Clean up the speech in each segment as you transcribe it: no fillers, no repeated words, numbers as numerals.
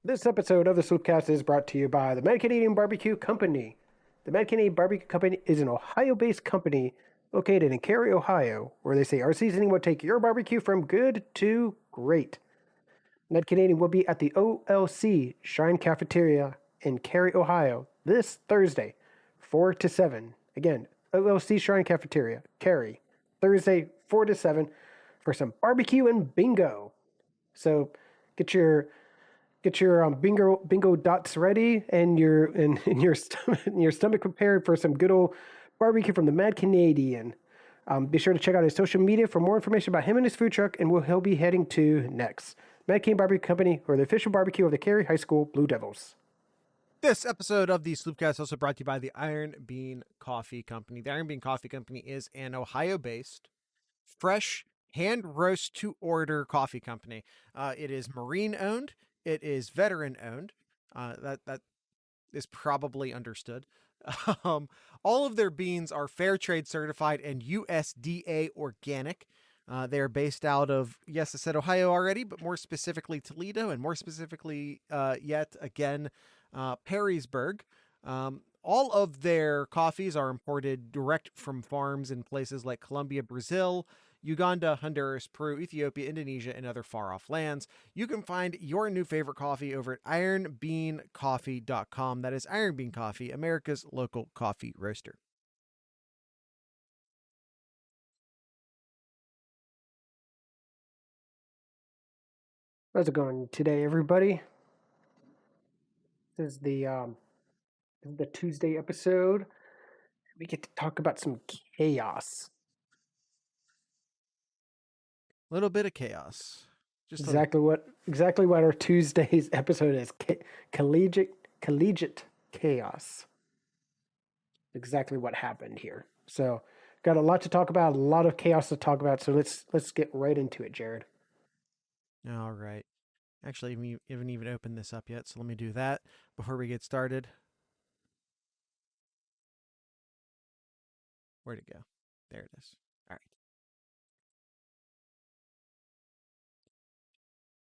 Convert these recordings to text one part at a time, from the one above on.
This episode of the SloopCast is brought to you by the Mad Canadian Barbecue Company. The Mad Canadian Barbecue Company is an Ohio-based company located in Cary, Ohio, where they say our seasoning will take your barbecue from good to great. Mad Canadian will be at the OLC Shrine Cafeteria in Cary, Ohio this Thursday, 4 to 7. Again, OLC Shrine Cafeteria, Cary, Thursday, 4 to 7 for some barbecue and bingo. So get your bingo dots ready and your stomach prepared for some good old barbecue from the Mad Canadian. Be sure to check out his social media for more information about him and his food truck and what he'll be heading to next. Mad Canadian Barbecue Company, or the official barbecue of the Cary High School Blue Devils. This episode of the SloopCast is also brought to you by the Iron Bean Coffee Company. The Iron Bean Coffee Company is an Ohio-based, fresh, hand roast to order coffee company. It is marine owned. It is veteran owned. That is probably understood. All of their beans are fair trade certified and USDA organic. They are based out of, yes, I said Ohio already, but more specifically Toledo, and more specifically yet again, Perrysburg. All of their coffees are imported direct from farms in places like Colombia, Brazil, Uganda, Honduras, Peru, Ethiopia, Indonesia, and other far-off lands. You can find your new favorite coffee over at ironbeancoffee.com. That is Iron Bean Coffee, America's local coffee roaster. How's it going today, everybody? This is the Tuesday episode. We get to talk about some chaos. A little bit of chaos. Exactly what our Tuesday's episode is. Collegiate chaos. Exactly what happened here. So, got a lot to talk about, a lot of chaos to talk about. So let's get right into it, Jared. All right. Actually, we haven't even opened this up yet, so let me do that before we get started. Where'd it go? There it is. All right.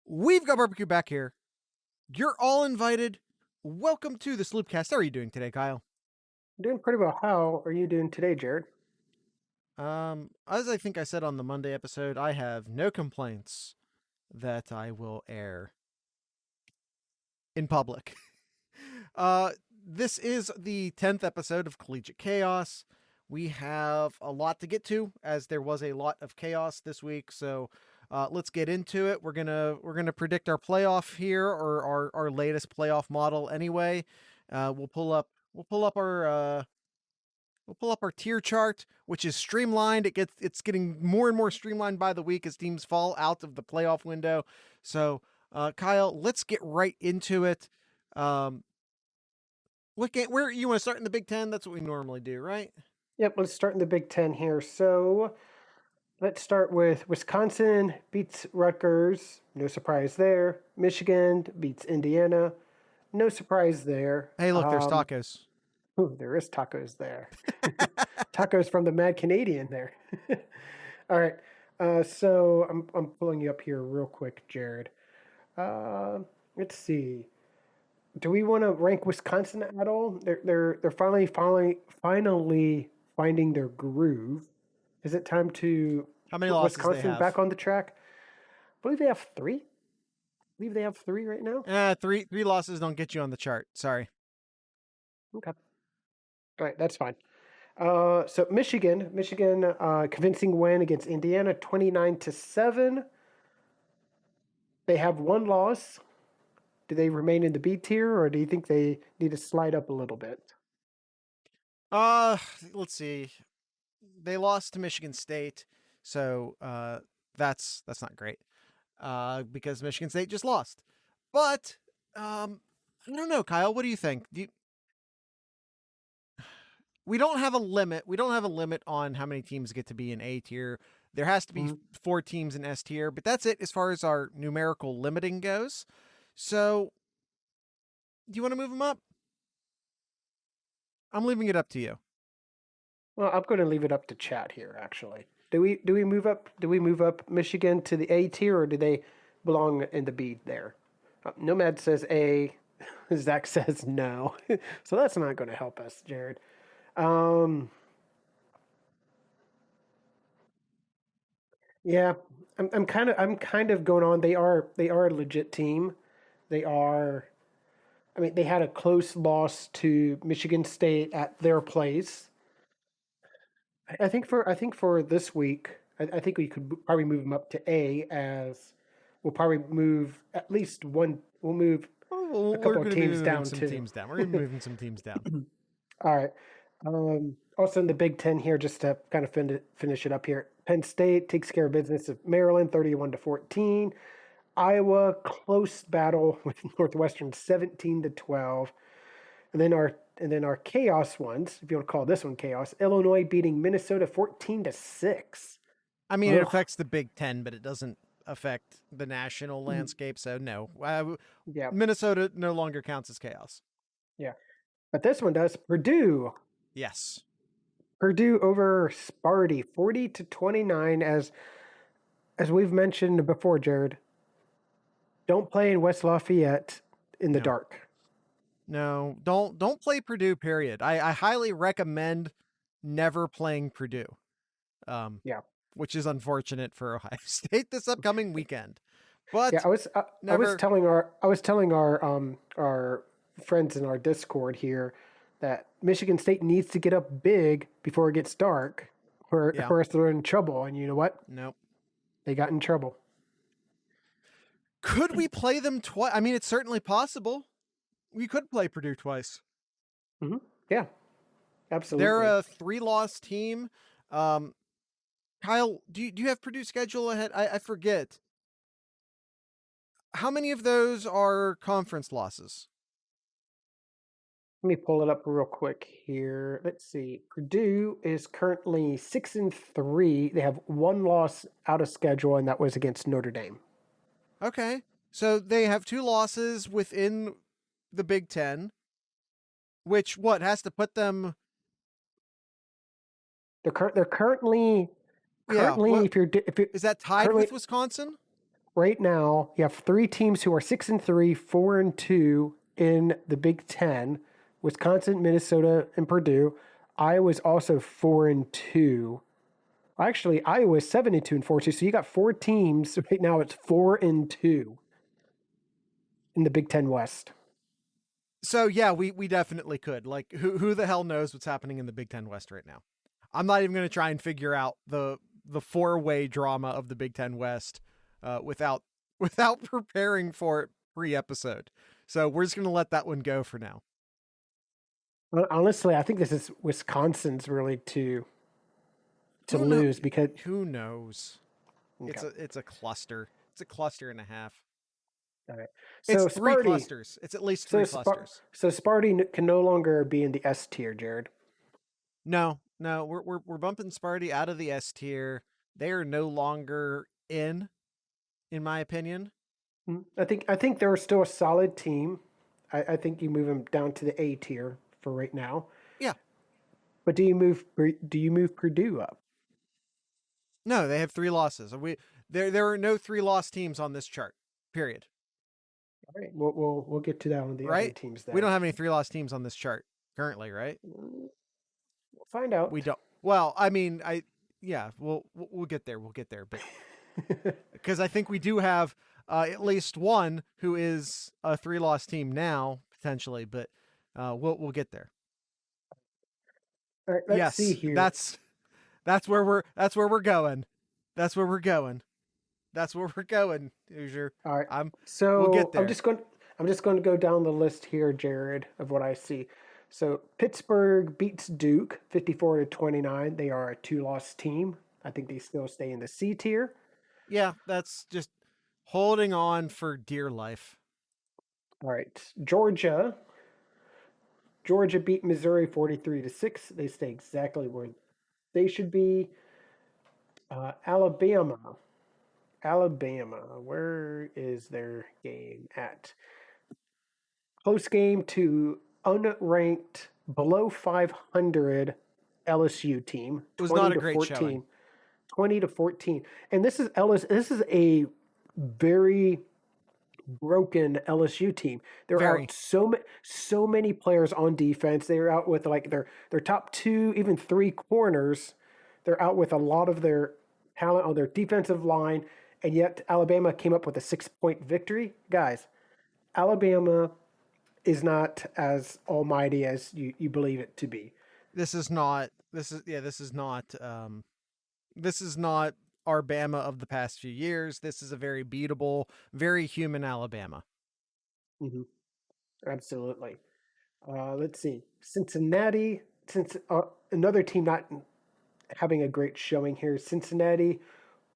We've got barbecue back here. You're all invited. Welcome to the SloopCast. How are you doing today, Kyle? Doing pretty well. How are you doing today, Jared? As I think I said on the Monday episode, I have no complaints that I will air in public. This is the 10th episode of Collegiate Chaos. We have a lot to get to, as there was a lot of chaos this week, so let's get into it. We're gonna predict our playoff here, or our latest playoff model anyway. We'll pull up our tier chart, which is streamlined. It's getting more and more streamlined by the week as teams fall out of the playoff window. So, Kyle, let's get right into it. Where you want to start in the Big Ten? That's what we normally do, right? Yep, let's start in the Big Ten here. So let's start with Wisconsin beats Rutgers. No surprise there. Michigan beats Indiana. No surprise there. Hey, look, there's tacos. Ooh, there is tacos there. Tacos from the Mad Canadian there. All right. So I'm pulling you up here real quick, Jared. Let's see. Do we want to rank Wisconsin at all? They're finally finding their groove. Is it time to How many put losses Wisconsin they have? back on the track? I believe they have three. I believe they have three right now. Three losses don't get you on the chart. Sorry. Okay. All right, that's fine. So Michigan, convincing win against Indiana, 29-7. They have one loss. Do they remain in the B tier, or do you think they need to slide up a little bit? Let's see. They lost to Michigan State, so that's not great. Because Michigan State just lost. But I don't know, Kyle. What do you think? We don't have a limit. We don't have a limit on how many teams get to be in A tier. There has to be 4 teams in S tier, but that's it as far as our numerical limiting goes. So, do you want to move them up? I'm leaving it up to you. Well, I'm going to leave it up to chat here. Actually, do we move up? Do we move up Michigan to the A tier, or do they belong in the B there? Nomad says A. Zach says no. So that's not going to help us, Jared. Yeah, I'm kind of going on. They are a legit team. They are. I mean, they had a close loss to Michigan State at their place. I think for this week, I think we could probably move them up to A, as we'll probably move at least one. We'll move a We're couple of going to be teams moving down some too. teams down. We're going to be moving some teams down. All right. Also in the Big Ten here, just to kind of finish it up here. Penn State takes care of business of Maryland, 31-14. Iowa close battle with Northwestern, 17-12. And then our chaos ones, if you want to call this one chaos, Illinois beating Minnesota 14-6. I mean, it Ugh. affects the Big Ten, but it doesn't affect the national landscape. So no, Yeah, Minnesota no longer counts as chaos. yeah. But this one does. Purdue. Yes. Purdue over Sparty, 40-29. As we've mentioned before, Jared, don't play in West Lafayette in the No. dark. No, don't play Purdue, period. I highly recommend never playing Purdue. Yeah. Which is unfortunate for Ohio State this upcoming weekend. But Yeah, I was telling our friends in our Discord here that Michigan State needs to get up big before it gets dark, or else they're in trouble. And you know what? Nope. They got in trouble. Could we play them twice? I mean, it's certainly possible. We could play Purdue twice. Mm-hmm. Yeah, absolutely. They're a 3-loss team. Kyle, do you have Purdue schedule ahead? I forget. How many of those are conference losses? Let me pull it up real quick here. Let's see. Purdue is currently 6-3. They have one loss out of schedule, and that was against Notre Dame. Okay. So they have 2 losses within the Big Ten, which has to put them. They're currently if you're is that tied with Wisconsin? Right now, you have 3 teams who are 6-3, 4-2 in the Big Ten: Wisconsin, Minnesota, and Purdue. Iowa's also 4-2. Actually, Iowa's 7-2 and 4-2. So you got 4 teams right now. It's 4-2 in the Big Ten West. So yeah, we definitely could. Like, who the hell knows what's happening in the Big Ten West right now? I'm not even going to try and figure out the 4-way drama of the Big Ten West without preparing for it pre-episode. So we're just going to let that one go for now. Honestly, I think this is Wisconsin's really to lose, because who knows? Okay. It's a cluster. It's a cluster and a half. All right. So it's 3 clusters. It's at least 3 clusters. So Sparty can no longer be in the S tier, Jared. No, we're bumping Sparty out of the S tier. They are no longer in my opinion. I think they're still a solid team. I think you move them down to the A tier for right now. Yeah. But do you move Purdue up? No, they have 3 losses. There are no 3-loss teams on this chart. Period. All right. We'll get to that on the other teams then. We don't have any 3-loss teams on this chart currently, right? We'll find out. We don't. Well, I mean, we'll get there. We'll get there, but because I think we do have at least one who is a 3-loss team now potentially, but we'll get there. All right, let's see here. That's where we're going. That's where we're going. Hoosier. All right. We'll get there. I'm just going to go down the list here, Jared, of what I see. So Pittsburgh beats Duke 54-29. They are a 2-loss team. I think they still stay in the C tier. Yeah, that's just holding on for dear life. All right. Georgia beat Missouri 43-6. They stay exactly where they should be. Alabama, where is their game at? Close game to unranked, below 500 LSU team. It was not a great showing. 20-14. And this is a very broken LSU team. They're Very. out so many players on defense. They're out with like their top 2, even 3 corners. They're out with a lot of their talent on their defensive line, and yet Alabama came up with a 6-point victory. Guys, Alabama is not as almighty as you believe it to be. This is not our Bama of the past few years. This is a very beatable, very human Alabama. Mm-hmm. Absolutely. Let's see. Cincinnati, since another team not having a great showing here. Cincinnati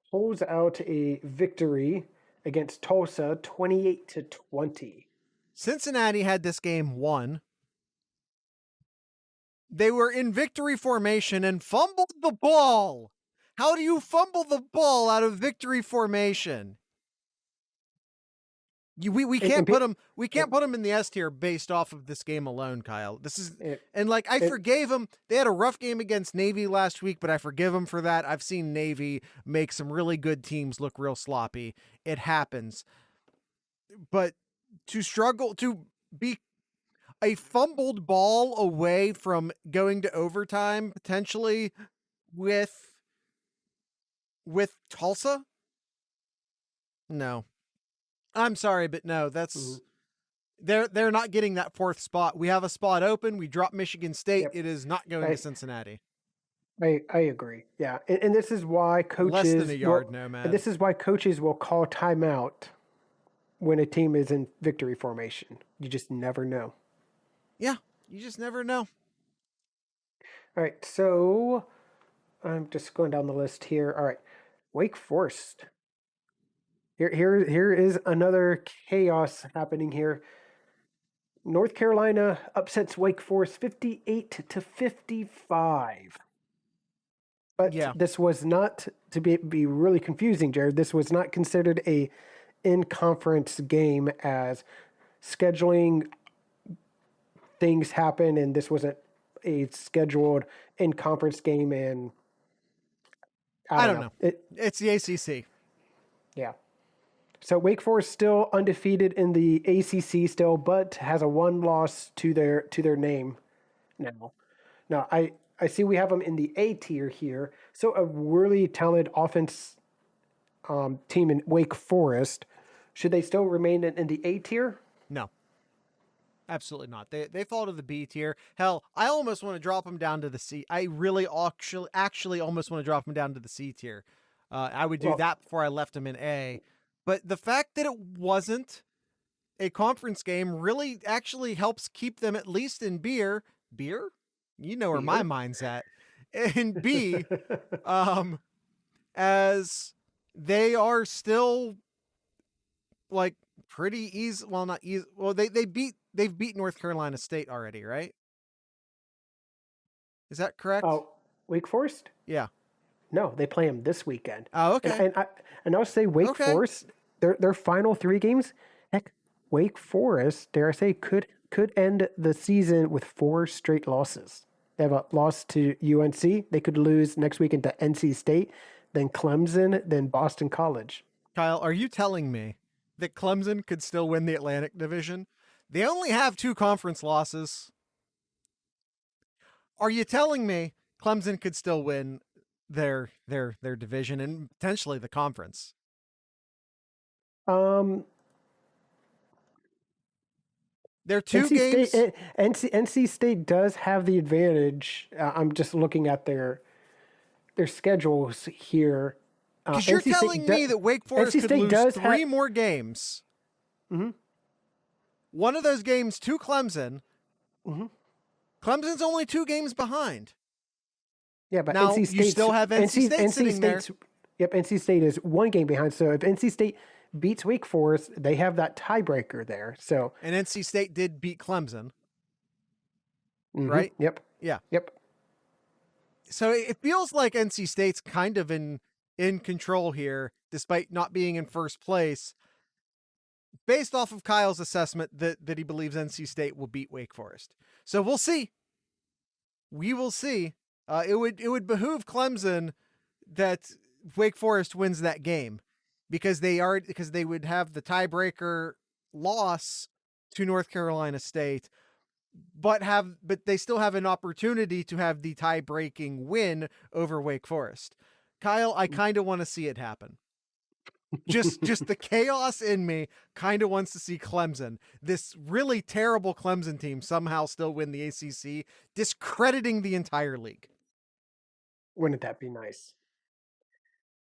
holds out a victory against Tulsa, 28-20. Cincinnati had this game won. They were in victory formation and fumbled the ball. How do you fumble the ball out of victory formation? We can't put them in the S tier based off of this game alone, Kyle. I forgave them. They had a rough game against Navy last week, but I forgive them for that. I've seen Navy make some really good teams look real sloppy. It happens. But to struggle to be a fumbled ball away from going to overtime potentially with Tulsa? No. I'm sorry, but no, that's they're not getting that 4th spot. We have a spot open. We drop Michigan State. Yep. It is not going to Cincinnati. I agree. Yeah, and this is why coaches less than a yard nomad. And this is why coaches will call timeout when a team is in victory formation. You just never know. Yeah, you just never know. All right, so I'm just going down the list here. All right, Wake Forest. Here is another chaos happening here. North Carolina upsets Wake Forest 58-55. But this was not, to be really confusing, Jared, this was not considered a in-conference game, as scheduling things happen, and this wasn't a scheduled in-conference game. And I don't know. It's the ACC. Yeah. So Wake Forest still undefeated in the ACC still, but has a 1 loss to their name now. Now I see we have them in the A tier here. So a really talented offense team in Wake Forest. Should they still remain in the A tier? No. Absolutely not. They fall to the B tier. Hell, I almost want to drop them down to the C. I really actually almost want to drop them down to the C tier. I would do that before I left them in A. But the fact that it wasn't a conference game really actually helps keep them at least in beer. Beer? You know where my mind's at. In B, as they are still like pretty easy. Well, not easy. Well, they've beat North Carolina State already, right? Is that correct? Oh, Wake Forest? Yeah. No, they play them this weekend. Oh, okay. And I'll say Wake Forest, their final 3 games, heck, Wake Forest, dare I say, could end the season with 4 straight losses. They have a loss to UNC. They could lose next weekend to NC State, then Clemson, then Boston College. Kyle, are you telling me that Clemson could still win the Atlantic Division? They only have 2 conference losses. Are you telling me Clemson could still win their division and potentially the conference? They're 2 games. NC State does have the advantage. I'm just looking at their schedules here. Because you're telling me that Wake Forest could lose 3 more games. Mm-hmm. One of those games to Clemson. Mm-hmm. Clemson's only 2 games behind. Yeah, but now you still have NC State sitting there. Yep, NC State is 1 game behind. So if NC State beats Wake Forest, they have that tiebreaker there. So and NC State did beat Clemson, right? Yep. Yeah. Yep. So it feels like NC State's kind of in control here, despite not being in first place, based off of Kyle's assessment that he believes NC State will beat Wake Forest. So we'll see. We will see. It would behoove Clemson that Wake Forest wins that game. because they would have the tiebreaker loss to North Carolina State, but they still have an opportunity to have the tie-breaking win over Wake Forest. Kyle, I kind of want to see it happen. Just the chaos in me kind of wants to see Clemson, this really terrible Clemson team, somehow still win the ACC, discrediting the entire league. Wouldn't that be nice?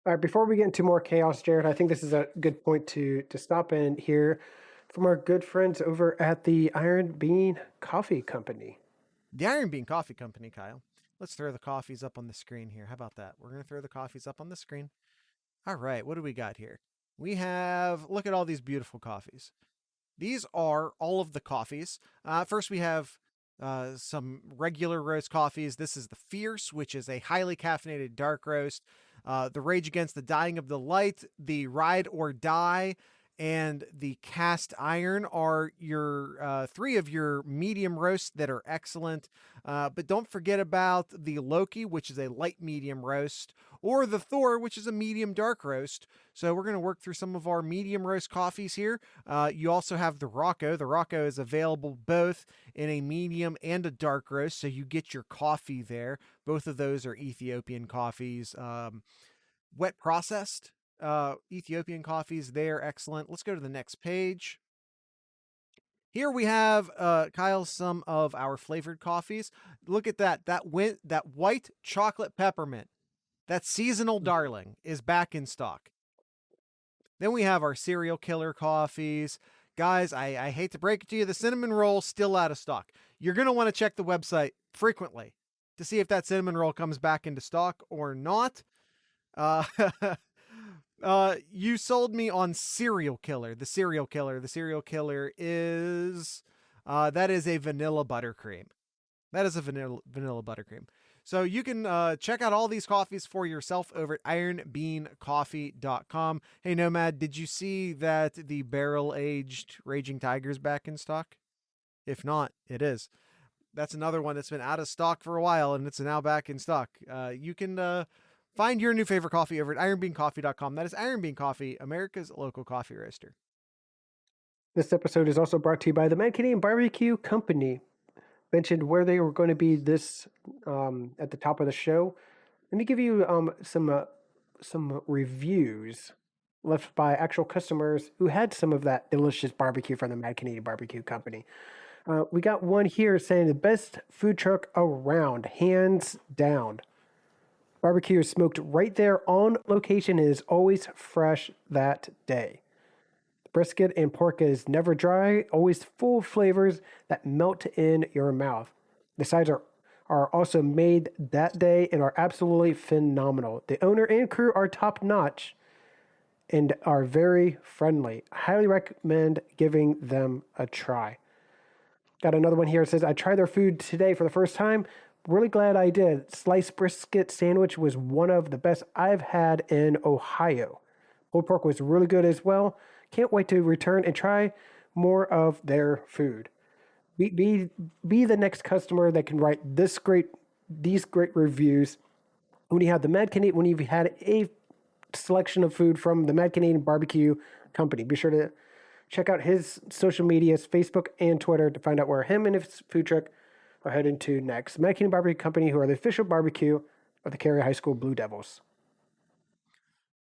All right, before we get into more chaos, Jared, I think this is a good point to stop and hear from our good friends over at the Iron Bean Coffee Company. The Iron Bean Coffee Company, Kyle. Let's throw the coffees up on the screen here. How about that? We're going to throw the coffees up on the screen. All right, what do we got here? We have, look at all these beautiful coffees. These are all of the coffees. First, we have some regular roast coffees. This is the Fierce, which is a highly caffeinated dark roast. The Rage Against the Dying of the Light, the Ride or Die, and the Cast Iron are your three of your medium roasts that are excellent. But don't forget about the Loki, which is a light medium roast, or the Thor, which is a medium dark roast. So we're going to work through some of our medium roast coffees here. You also have the Rocco. The Rocco is available both in a medium and a dark roast, so you get your coffee there. Both of those are Ethiopian coffees, wet processed. Ethiopian coffees, they're excellent. Let's go to the next page. Here we have, Kyle, some of our flavored coffees. Look at that. That white chocolate peppermint, that seasonal darling, is back in stock. Then we have our serial killer coffees. Guys, I hate to break it to you, the cinnamon roll still out of stock. You're going to want to check the website frequently to see if that cinnamon roll comes back into stock or not. You sold me on Serial Killer. The Serial Killer is that is a vanilla buttercream. That is a vanilla buttercream. So you can check out all these coffees for yourself over at ironbeancoffee.com. Hey Nomad, did you see that the barrel-aged Raging Tiger's back in stock? If not, it is. That's another one that's been out of stock for a while, and it's now back in stock. You can find your new favorite coffee over at ironbeancoffee.com. That is Iron Bean Coffee, America's local coffee roaster. This episode is also brought to you by the Mad Canadian Barbecue Company. Mentioned where they were going to be this at the top of the show. Let me give you some reviews left by actual customers who had some of that delicious barbecue from the Mad Canadian Barbecue Company. We got one here saying the best food truck around, hands down. Barbecue is smoked right there on location and is always fresh that day. Brisket and pork is never dry, always full of flavors that melt in your mouth. The sides are also made that day and are absolutely phenomenal. The owner and crew are top notch and are very friendly. I highly recommend giving them a try. Got another one here. It says, I tried their food today for the first time. Really glad I did. Sliced brisket sandwich was one of the best I've had in Ohio. Pulled pork was really good as well. Can't wait to return and try more of their food. Be the next customer that can write these great reviews. When you have the Mad Canadian, when you've had a selection of food from the Mad Canadian Barbecue Company, be sure to check out his social medias, Facebook and Twitter, to find out where him and his food truck are heading to next. Mad Canadian Barbecue Company, who are the official barbecue of the Cary High School Blue Devils.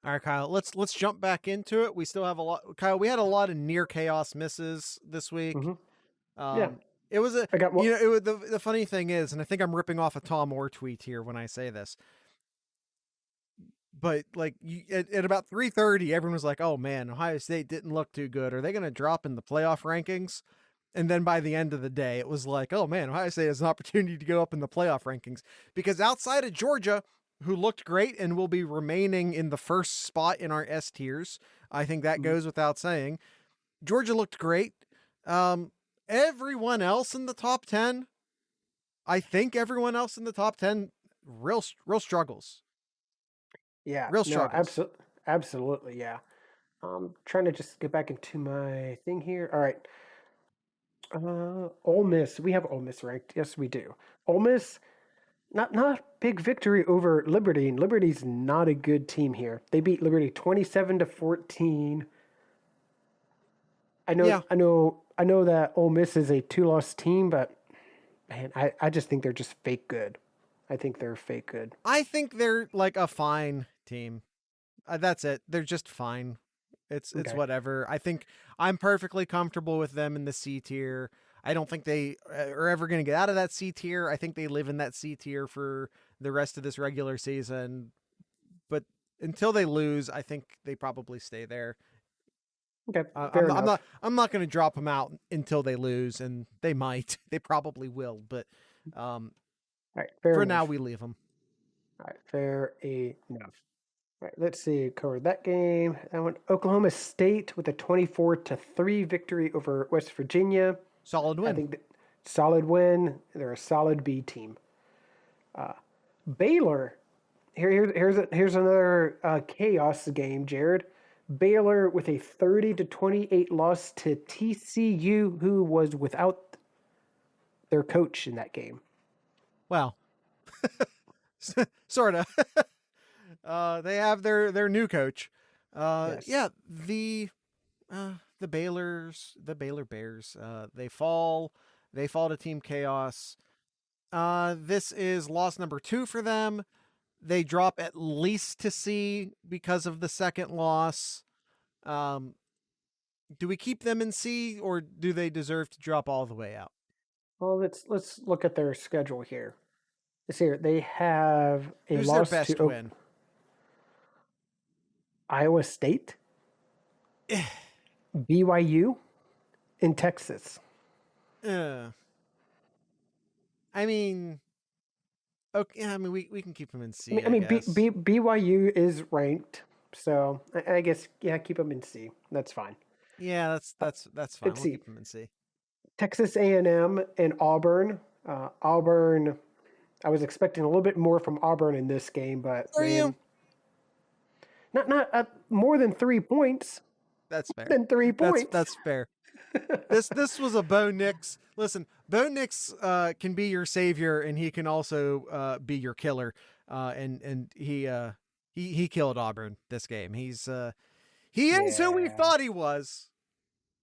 All right, Kyle, let's jump back into it. We still have a lot. Kyle, we had a lot of near chaos misses this week. Mm-hmm. Yeah. It was I got one. The funny thing is, and I think I'm ripping off a Tom Orr tweet here when I say this, but like at about 3:30, everyone was like, "Oh man, Ohio State didn't look too good. Are they going to drop in the playoff rankings?" And then by the end of the day, it was like, "Oh man, Ohio State has an opportunity to go up in the playoff rankings," because outside of Georgia, who looked great and will be remaining in the first spot in our S tiers, I think that goes without saying. Georgia looked great. Everyone else in the top 10, I think everyone else in the top 10, real struggles. Yeah, Real struggles. No, absolutely, yeah. Trying to just get back into my thing here. All right. Ole Miss. We have Ole Miss ranked. Yes, we do. Ole Miss Not big victory over Liberty. And Liberty's not a good team here. They beat Liberty 27-14. I know Yeah. I know that Ole Miss is a 2-loss team, but man, I just think they're just fake good. I think they're fake good. I think they're like a fine team. That's it. They're just fine. It's Okay. whatever. I think I'm perfectly comfortable with them in the C tier. I don't think they are ever going to get out of that C tier. I think they live in that C tier for the rest of this regular season. But until they lose, I think they probably stay there. Okay. Fair enough. I'm not going to drop them out until they lose, and they might. They probably will, but All right. Fair for enough. now we leave them. All right. Fair enough. All right. Let's see. Covered that game. That one. Oklahoma State with a 24-3 victory over West Virginia. Solid win. I think solid win. They're a solid B team. Baylor. Here's another chaos game, Jared. Baylor with a 30-28 loss to TCU, who was without their coach in that game. Well, sort of. They have their new coach. Yes. Yeah, the Baylor Bears. They fall to Team Chaos. This is loss number 2 for them. They drop at least to C because of the second loss. Do we keep them in C, or do they deserve to drop all the way out? Well, let's look at their schedule here. Let's see here. They have a Who's their loss best to win? Iowa State, BYU, and Texas. I mean, okay. I mean, we can keep them in C. I guess. BYU is ranked, so I guess keep them in C. That's fine. Yeah, that's fine. Let's We'll see. keep them in C. Texas A&M and Auburn. Auburn, I was expecting a little bit more from Auburn in this game, but Are you? Not more than 3 points. That's fair. Than 3 points. That's fair. This was a Bo Nix. Listen, Bo Nix can be your savior, and he can also be your killer. And he killed Auburn this game. He is who we thought he was.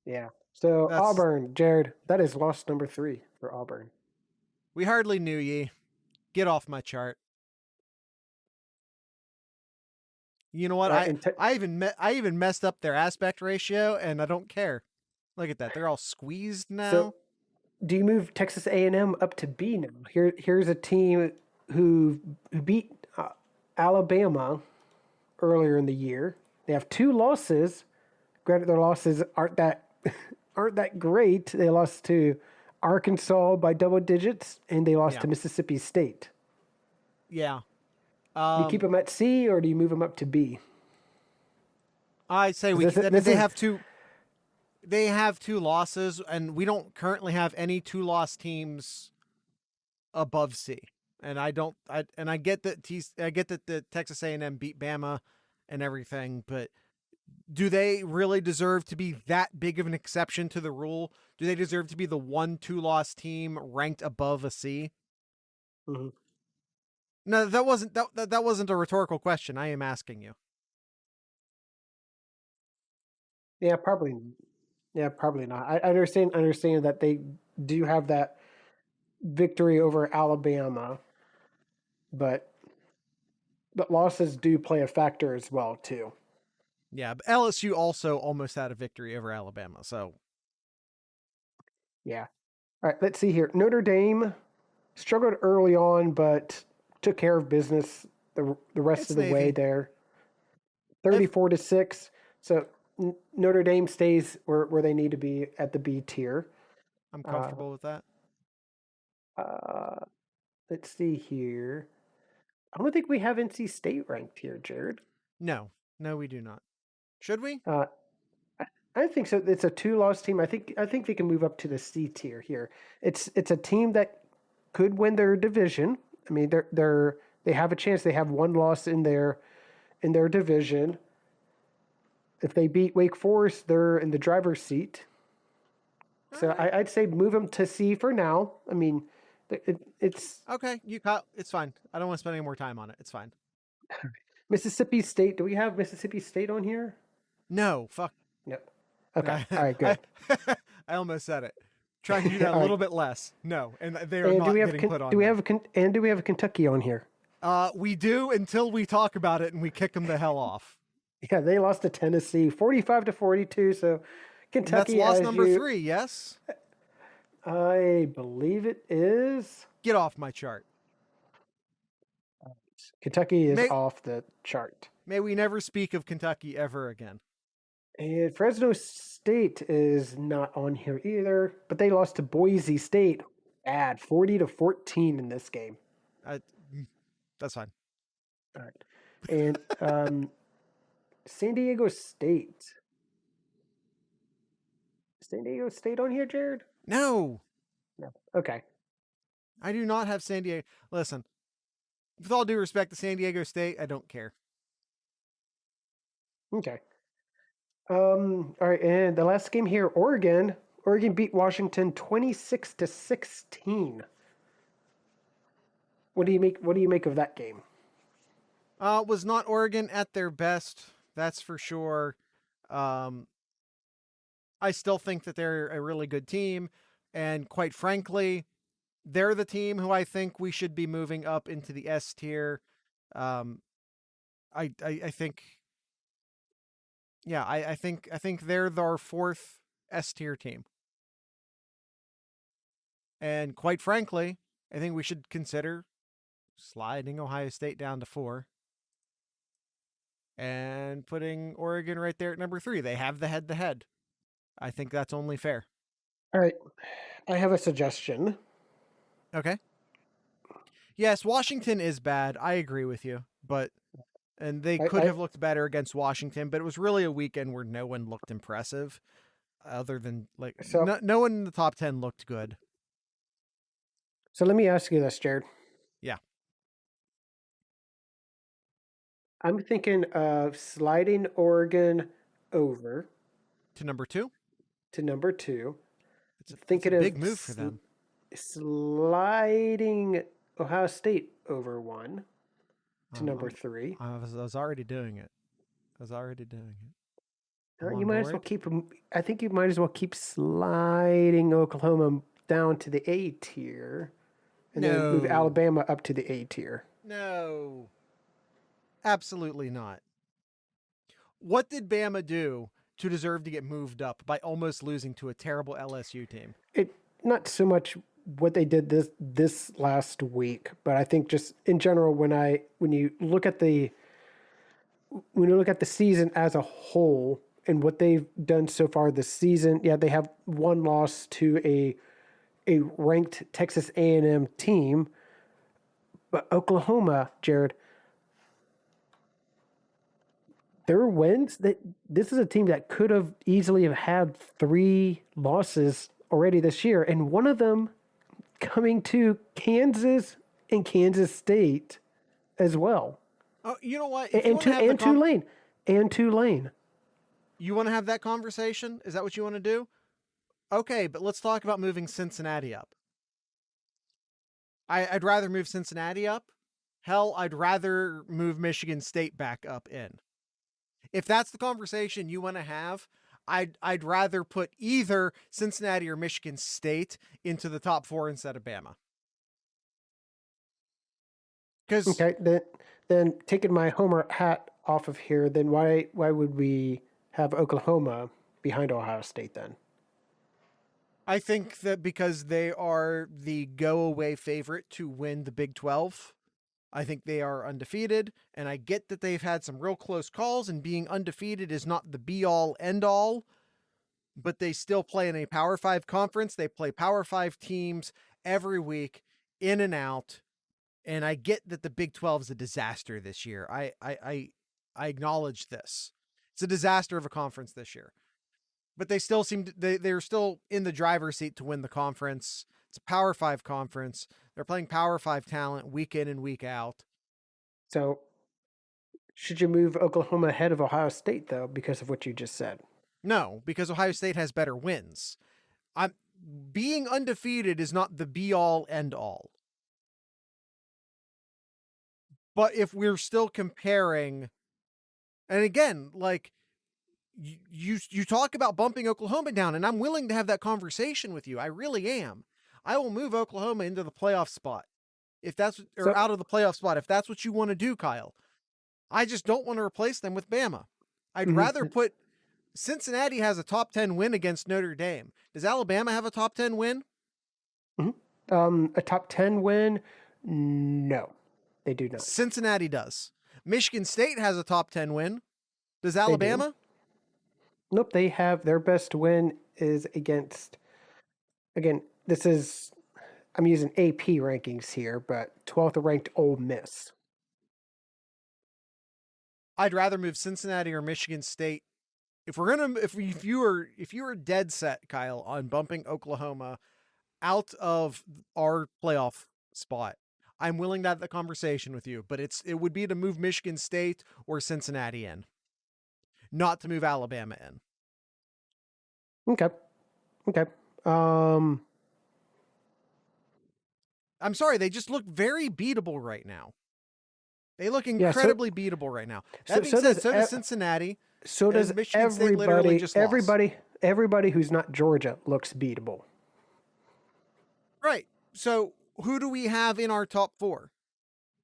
Yeah. So Auburn, Jared, that is loss number 3 for Auburn. We hardly knew ye. Get off my chart. You know what? I even messed up their aspect ratio, and I don't care. Look at that; they're all squeezed now. So, do you move Texas A&M up to B now? Here's a team who beat Alabama earlier in the year. They have 2 losses. Granted, their losses aren't that great. They lost to Arkansas by double digits, and they lost to Mississippi State. Yeah. Do you keep them at C, or do you move them up to B? I say they have two. They have 2 losses, and we don't currently have any 2-loss teams above C. And I get that the Texas A&M beat Bama and everything, but do they really deserve to be that big of an exception to the rule? Do they deserve to be the 1 2-loss team ranked above a C? Mm-hmm. No, that wasn't a rhetorical question. I am asking you. Yeah, probably. Yeah, probably not. I understand that they do have that victory over Alabama, but losses do play a factor as well too. Yeah, but LSU also almost had a victory over Alabama, so yeah. All right, let's see here. Notre Dame struggled early on, but took care of business the rest of the way there. 34-6. So Notre Dame stays where they need to be at the B tier. I'm comfortable with that. Let's see here. I don't think we have NC State ranked here, Jared. No, we do not. Should we? I think so. It's a 2-loss team. I think they can move up to the C tier here. It's a team that could win their division. I mean, they have a chance. They have 1 loss in their division. If they beat Wake Forest, they're in the driver's seat. So I'd say move them to C for now. I mean, It's Okay, it's fine. I don't want to spend any more time on it. It's fine. Mississippi State. Do we have Mississippi State on here? No, fuck. Yep. Okay. I, All right. Good. I almost said it. Trying to do that a All right. little bit less. No, and they are And do not we have getting put on. do we there. have do we have a Kentucky on here? We do until we talk about it and we kick them the hell off. Yeah, they lost to Tennessee, 45-42. So Kentucky, That's loss as number you, 3. Yes. I believe it is. Get off my chart. Kentucky is off the chart. May we never speak of Kentucky ever again. And Fresno State is not on here either, but they lost to Boise State. Bad, 40-14 in this game. That's fine. All right. And San Diego State. San Diego State on here, Jared? No. No. Okay. I do not have San Diego. Listen, with all due respect to San Diego State, I don't care. Okay. All right, and the last game here, Oregon beat Washington 26-16. What do you make of that game? Was not Oregon at their best, that's for sure. I still think that they're a really good team, and quite frankly, they're the team who I think we should be moving up into the S tier. I think, yeah, I think they're our 4th S tier team. And quite frankly, I think we should consider sliding Ohio State down to 4 and putting Oregon right there at number 3. They have the head-to-head. I think that's only fair. All right. I have a suggestion. Okay. Yes, Washington is bad. I agree with you, and they could have looked better against Washington, but it was really a weekend where no one looked impressive other than no one in the top 10 looked good. So let me ask you this, Jared. Yeah. I'm thinking of sliding Oregon over to number 2. It's a big move for them. Sliding Ohio State over 1 to number 3. I was already doing it. You might as well keep. I think you might as well keep sliding Oklahoma down to the A tier, and then move Alabama up to the A tier. No, absolutely not. What did Bama do to deserve to get moved up by almost losing to a terrible LSU team? Not so much what they did this last week, but I think just in general, when you look at the season as a whole and what they've done so far this season, yeah, they have one loss to a ranked Texas A&M team, but Oklahoma, Jared, their wins, this is a team that could have easily have had 3 losses already this year, and one of them coming to Kansas and Kansas State as well. Oh, you know what? And Tulane. You want to have that conversation? Is that what you want to do? Okay, but let's talk about moving Cincinnati up. I'd rather move Cincinnati up. Hell, I'd rather move Michigan State back up in. If that's the conversation you want to have, I'd rather put either Cincinnati or Michigan State into the top 4 instead of Bama. Okay, then taking my Homer hat off of here, then why would we have Oklahoma behind Ohio State then? I think that because they are the go-away favorite to win the Big 12. I think they are undefeated, and I get that they've had some real close calls, and being undefeated is not the be-all, end-all, but they still play in a Power 5 conference. They play Power 5 teams every week, in and out, and I get that the Big 12 is a disaster this year. I acknowledge this. It's a disaster of a conference this year. But they still they're still in the driver's seat to win the conference. It's a Power 5 conference. They're playing Power 5 talent week in and week out. So, should you move Oklahoma ahead of Ohio State, though, because of what you just said? No, because Ohio State has better wins. being undefeated is not the be all end all. But if we're still comparing, and again, like you talk about bumping Oklahoma down, and I'm willing to have that conversation with you. I really am. I will move Oklahoma into the playoff spot if that's or out of the playoff spot if that's what you want to do, Kyle. I just don't want to replace them with Bama. I'd rather put Cincinnati has a top 10 win against Notre Dame. Does Alabama have a top 10 win? A top 10 win? No, they do not. Cincinnati does. Michigan State has a top 10 win. Does Alabama? Nope, they have their best win is against, again, I'm using AP rankings here, but 12th ranked Ole Miss. I'd rather move Cincinnati or Michigan State. If you are dead set, Kyle, on bumping Oklahoma out of our playoff spot, I'm willing to have the conversation with you, but it would be to move Michigan State or Cincinnati in, not to move Alabama in. Okay. I'm sorry, they just look very beatable right now. They look incredibly beatable right now. That being said, so does Cincinnati. So does Michigan State literally just lost. Everybody who's not Georgia looks beatable. Right. So who do we have in our top 4?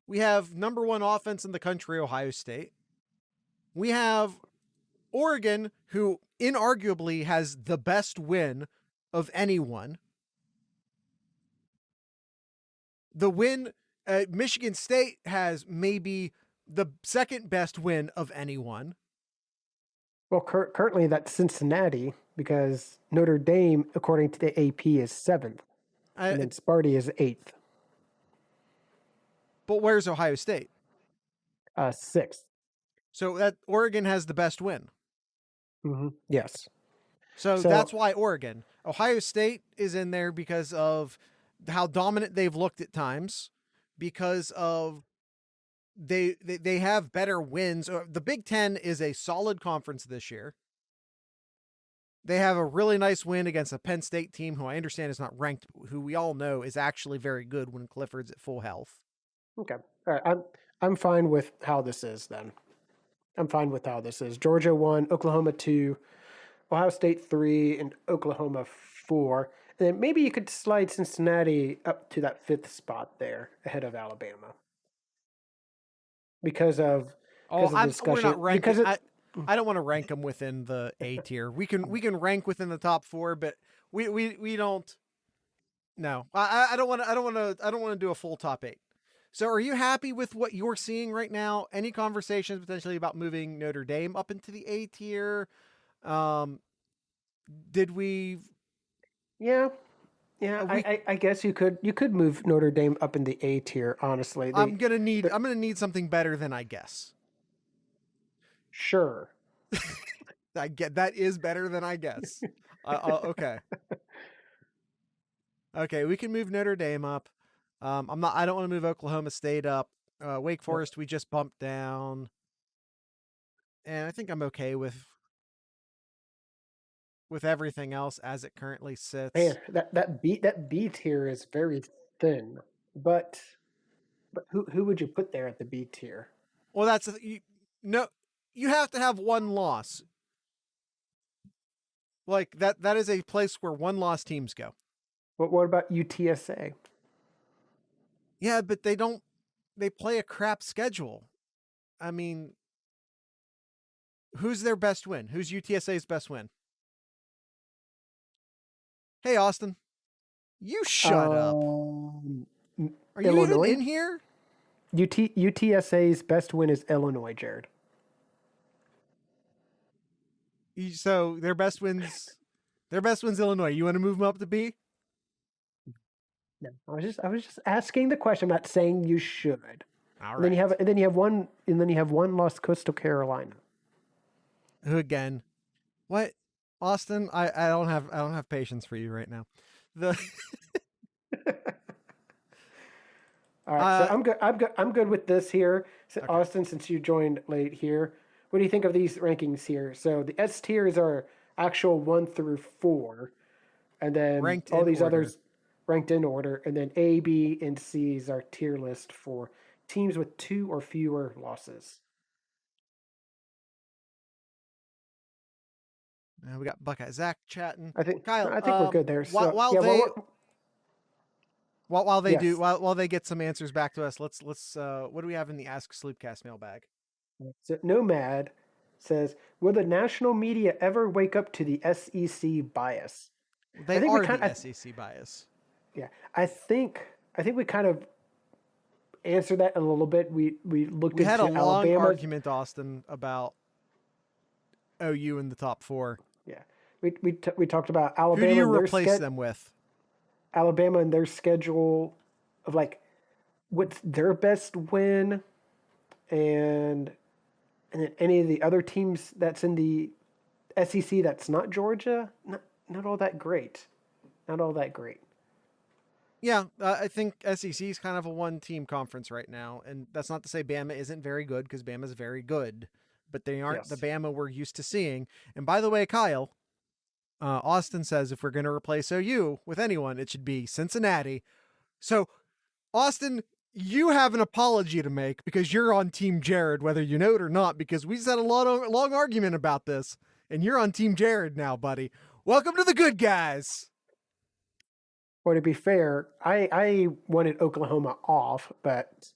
We have number 1 offense in the country, Ohio State. We have Oregon, who inarguably has the best win of anyone. The win, Michigan State has maybe the second best win of anyone. Well, currently that's Cincinnati because Notre Dame, according to the AP, is 7th. And then Sparty is 8th. But where's Ohio State? 6th. So that Oregon has the best win. Yes. So that's why Oregon. Ohio State is in there because of how dominant they've looked at times, because of they have better wins. The Big Ten is a solid conference this year. They have a really nice win against a Penn State team who I understand is not ranked, who we all know is actually very good when Clifford's at full health. Okay. All right. I'm fine with how this is then. I'm fine with how this is. Georgia 1, Oklahoma 2, Ohio State 3, and Oklahoma 4. And then maybe you could slide Cincinnati up to that 5th spot there ahead of Alabama. Because of the discussion. We're not ranking. I don't want to rank them within the A tier. We can rank within the top 4, but we don't. No, I don't want to do a full top 8. So are you happy with what you're seeing right now? Any conversations potentially about moving Notre Dame up into the A tier? Did we? Yeah. I guess you could move Notre Dame up in the A tier. Honestly, I'm gonna need something better than I guess. Sure. I get that is better than I guess. Okay. Okay, we can move Notre Dame up. I don't want to move Oklahoma State up. Wake Forest we just bumped down, and I think I'm okay with everything else as it currently sits. Man, that B tier is very thin. But who would you put there at the B tier? Well, you have to have one loss. Like that is a place where one loss teams go. What about UTSA? Yeah, but they play a crap schedule. I mean, who's their best win? Who's UTSA's best win? Hey, Austin, you shut up. Are you even in here? UTSA's best win is Illinois, Jared. So their best wins Illinois. You want to move them up to B? No, I was just asking the question. I'm not saying you should. All right. And then you have one lost Coastal Carolina. Who again? What? Austin, I don't have patience for you right now. All right, so I'm good with this here. So okay. Austin, since you joined late here, what do you think of these rankings here? So the S tiers are actual 1 through 4. and then Ranked all in these order. others ranked in order, and then A, B, and C is our tier list for teams with 2 or fewer losses. We got Buckeye Zach chatting. I think Kyle, we're good there. So while yeah, they yes. while they get some answers back to us, let's what do we have in the Ask SloopCast mailbag? So Nomad says, "Will the national media ever wake up to the SEC bias?" They I think we are kind the of, SEC bias. yeah. I think we kind of answered that a little bit. We looked We had a into long Alabama's. argument, Austin, about OU in the top 4. Yeah, we talked about Who do Alabama you and their replace them with? Alabama and their schedule of like what's their best win, and then any of the other teams that's in the SEC that's not Georgia, not all that great. Not all that great. Yeah, I think SEC is kind of a one-team conference right now, and that's not to say Bama isn't very good, because Bama's very good, but they aren't the Yes. Bama we're used to seeing. And by the way, Kyle, Austin says if we're going to replace OU with anyone, it should be Cincinnati. So, Austin, you have an apology to make because you're on Team Jared, whether you know it or not, because we just had a long argument about this, and you're on Team Jared now, buddy. Welcome to the good guys. Well, to be fair, I wanted Oklahoma off, but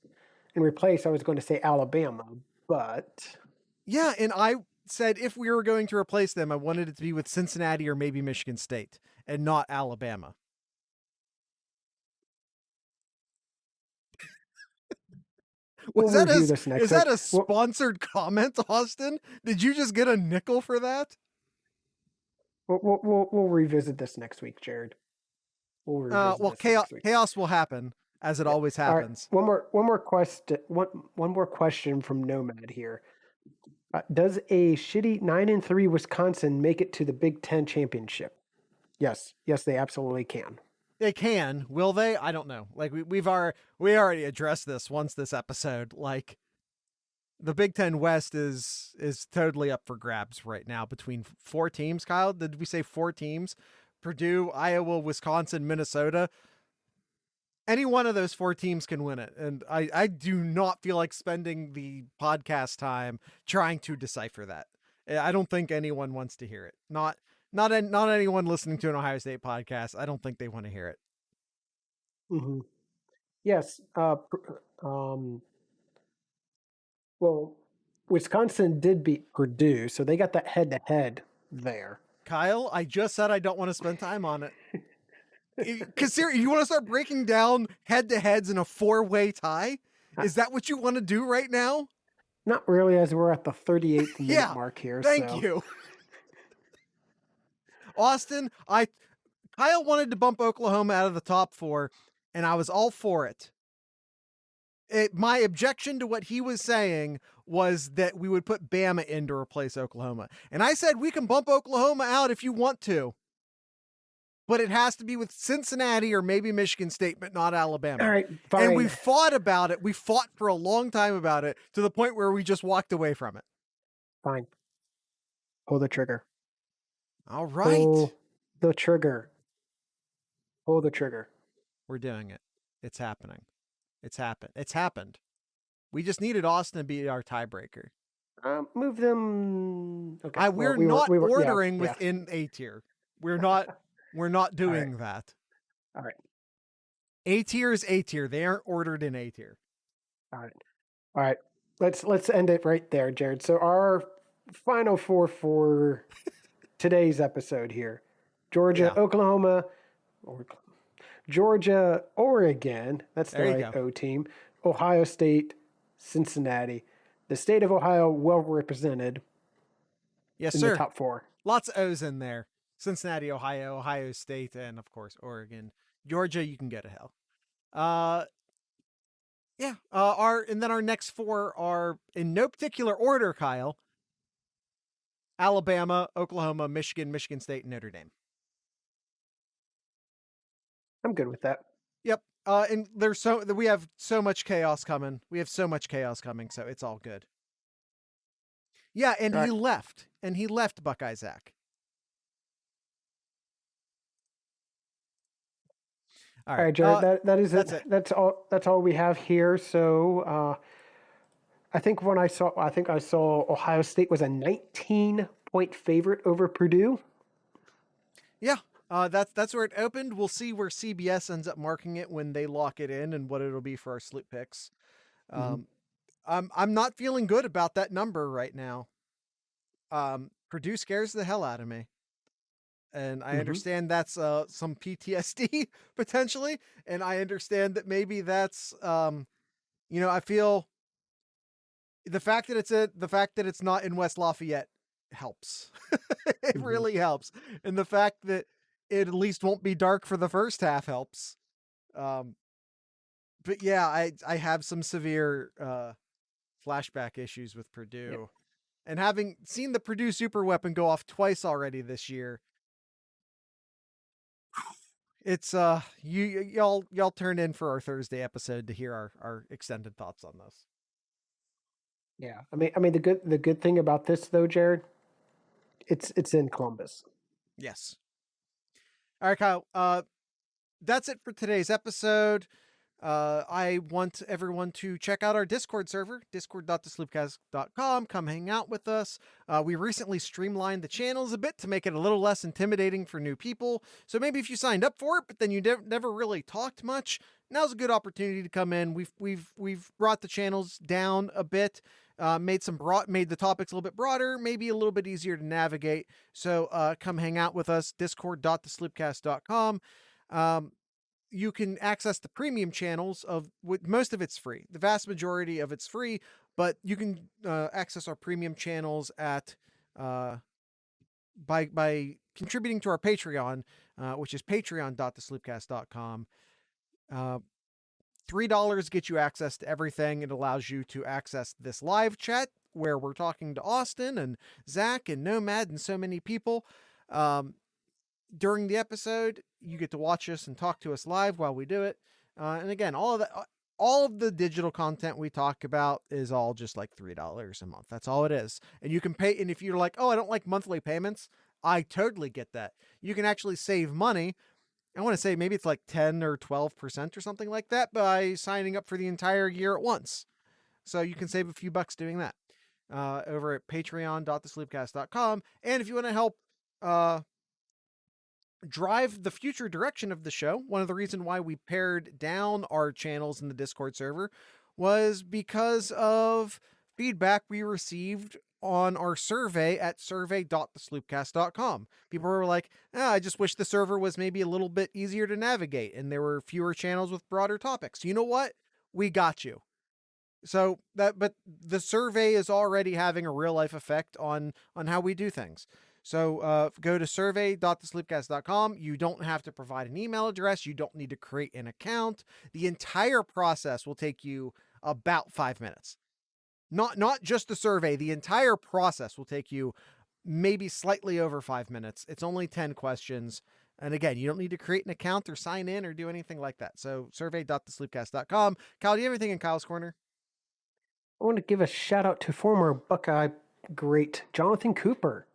in replace, I was going to say Alabama. But yeah, and I said if we were going to replace them, I wanted it to be with Cincinnati or maybe Michigan State, and not Alabama. we'll review this next Is that week. a sponsored comment, Austin? Did you just get a nickel for that? We'll revisit this next week, Jared. We'll revisit this next week. Chaos will happen, as it always happens. All right, one more question from Nomad here. Does a shitty 9-3 Wisconsin make it to the Big Ten championship? Yes, they absolutely can. They can. Will they? I don't know. Like we already addressed this once this episode. Like the Big Ten West is totally up for grabs right now between 4 teams. Kyle, did we say 4 teams? Purdue, Iowa, Wisconsin, Minnesota. Any one of those 4 teams can win it. And I do not feel like spending the podcast time trying to decipher that. I don't think anyone wants to hear it. Not anyone listening to an Ohio State podcast. I don't think they want to hear it. Mm-hmm. Yes. Well, Wisconsin did beat Purdue, so they got that head-to-head there. Kyle, I just said I don't want to spend time on it. Because you want to start breaking down head-to-heads in a 4-way tie? Is that what you want to do right now? Not really, as we're at the 38th minute mark here. Thank you. Austin, Kyle wanted to bump Oklahoma out of the top 4, and I was all for it. My objection to what he was saying was that we would put Bama in to replace Oklahoma. And I said, we can bump Oklahoma out if you want to, but it has to be with Cincinnati or maybe Michigan State, but not Alabama. All right, fine. And we fought about it. We fought for a long time about it to the point where we just walked away from it. Fine. Pull the trigger. All right. Pull the trigger. Pull the trigger. We're doing it. It's happening. It's happened. We just needed Austin to be our tiebreaker. Move them. Okay. We're not ordering within A tier. We're not doing that. All right. A tier is A tier. They aren't ordered in A tier. All right. Let's end it right there, Jared. So our final 4 for today's episode here: Georgia, Oklahoma, Georgia, Oregon. That's the right O team. Ohio State, Cincinnati. The state of Ohio well represented. Yes, in sir. The top 4. Lots of O's in there. Cincinnati, Ohio, Ohio State, and of course Oregon. Georgia, you can go to hell. And then our next 4 are in no particular order, Kyle. Alabama, Oklahoma, Michigan, Michigan State, and Notre Dame. I'm good with that. Yep. And we have so much chaos coming. So it's all good. Yeah, and he left. Buckeye Zach. All All right. right, Jared. That is it. That's it. That's all we have here. So I think I saw Ohio State was a 19-point favorite over Purdue. Yeah. That's where it opened. We'll see where CBS ends up marking it when they lock it in and what it'll be for our Sloop picks. I'm not feeling good about that number right now. Purdue scares the hell out of me. And I understand that's some PTSD potentially, and I understand that maybe that's I feel the fact that it's not in West Lafayette helps. It really helps. And the fact that it at least won't be dark for the first half helps. But yeah, I have some severe flashback issues with Purdue. Yep. And having seen the Purdue super weapon go off twice already this year, it's y'all turn in for our Thursday episode to hear our extended thoughts on this. Yeah. I mean the good thing about this though, Jared, it's in Columbus. Yes. All right, Kyle. That's it for today's episode. I want everyone to check out our Discord server, discord.thesloopcast.com. Come hang out with us. We recently streamlined the channels a bit to make it a little less intimidating for new people. So maybe if you signed up for it, but then you never really talked much, now's a good opportunity to come in. We've brought the channels down a bit. Made the topics a little bit broader, maybe a little bit easier to navigate. So come hang out with us, discord.thesloopcast.com. You can access the premium channels most of it's free. The vast majority of it's free, but you can access our premium channels at by contributing to our Patreon, which is patreon.thesloopcast.com. $3 gets you access to everything. It allows you to access this live chat where we're talking to Austin and Zach and Nomad and so many people. During the episode, you get to watch us and talk to us live while we do it. And again, all of the digital content we talk about is all just like $3 a month. That's all it is. And you can pay. And if you're like, oh, I don't like monthly payments, I totally get that. You can actually save money. I want to say maybe it's like 10 or 12% or something like that by signing up for the entire year at once. So you can save a few bucks doing that over at patreon.thesloopcast.com. And if you want to help drive the future direction of the show, one of the reasons why we pared down our channels in the Discord server was because of feedback we received on our survey at survey.thesloopcast.com. People were like, I just wish the server was maybe a little bit easier to navigate and there were fewer channels with broader topics. You know what? We got you. But the survey is already having a real life effect on how we do things. So go to survey.thesloopcast.com. You don't have to provide an email address. You don't need to create an account. The entire process will take you about 5 minutes. Not just the survey. The entire process will take you maybe slightly over 5 minutes. It's only 10 questions. And again, you don't need to create an account or sign in or do anything like that. So survey.thesloopcast.com. Kyle, do you have anything in Kyle's Corner? I want to give a shout out to former Buckeye great Jonathan Cooper.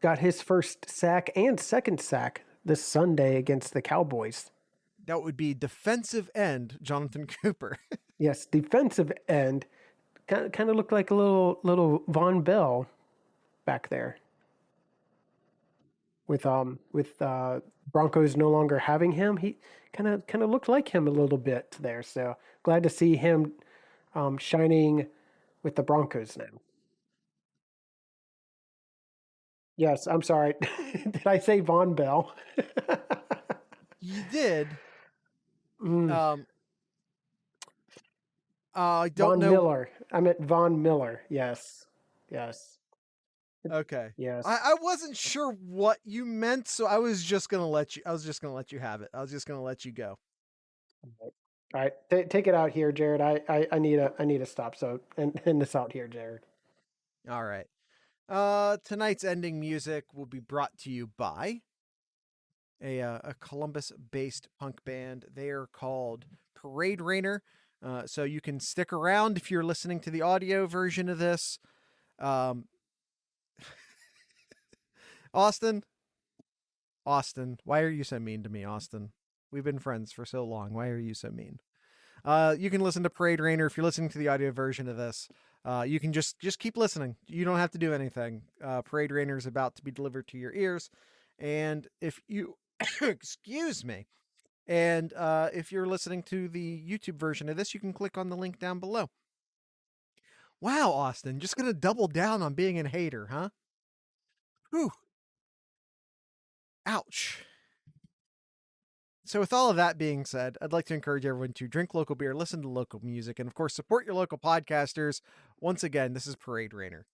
Got his first sack and second sack this Sunday against the Cowboys. That would be defensive end Jonathan Cooper. Yes, defensive end. Kind of looked like a little Von Bell back there. With Broncos no longer having him, he kind of looked like him a little bit there. So glad to see him shining with the Broncos now. Yes, I'm sorry. Did I say Von Bell? You did. I don't Von know. Miller. I meant Von Miller. Yes. Okay. Yes. I wasn't sure what you meant, so I was just gonna let you have it. I was just gonna let you go. All right. Take it out here, Jared. I need a stop. So end this out here, Jared. All right. Tonight's ending music will be brought to you by a Columbus-based punk band. They are called Parade Rainer. So you can stick around if you're listening to the audio version of this. Austin, why are you so mean to me, Austin? We've been friends for so long. Why are you so mean? You can listen to Parade Rainer if you're listening to the audio version of this. You can just keep listening. You don't have to do anything. Parade Rainer is about to be delivered to your ears, and if you excuse me, and if you're listening to the YouTube version of this, you can click on the link down below. Wow, Austin, just gonna double down on being a hater, huh? Whew. Ouch. So, with all of that being said, I'd like to encourage everyone to drink local beer, listen to local music, and of course, support your local podcasters. Once again, this is Parade Rainer.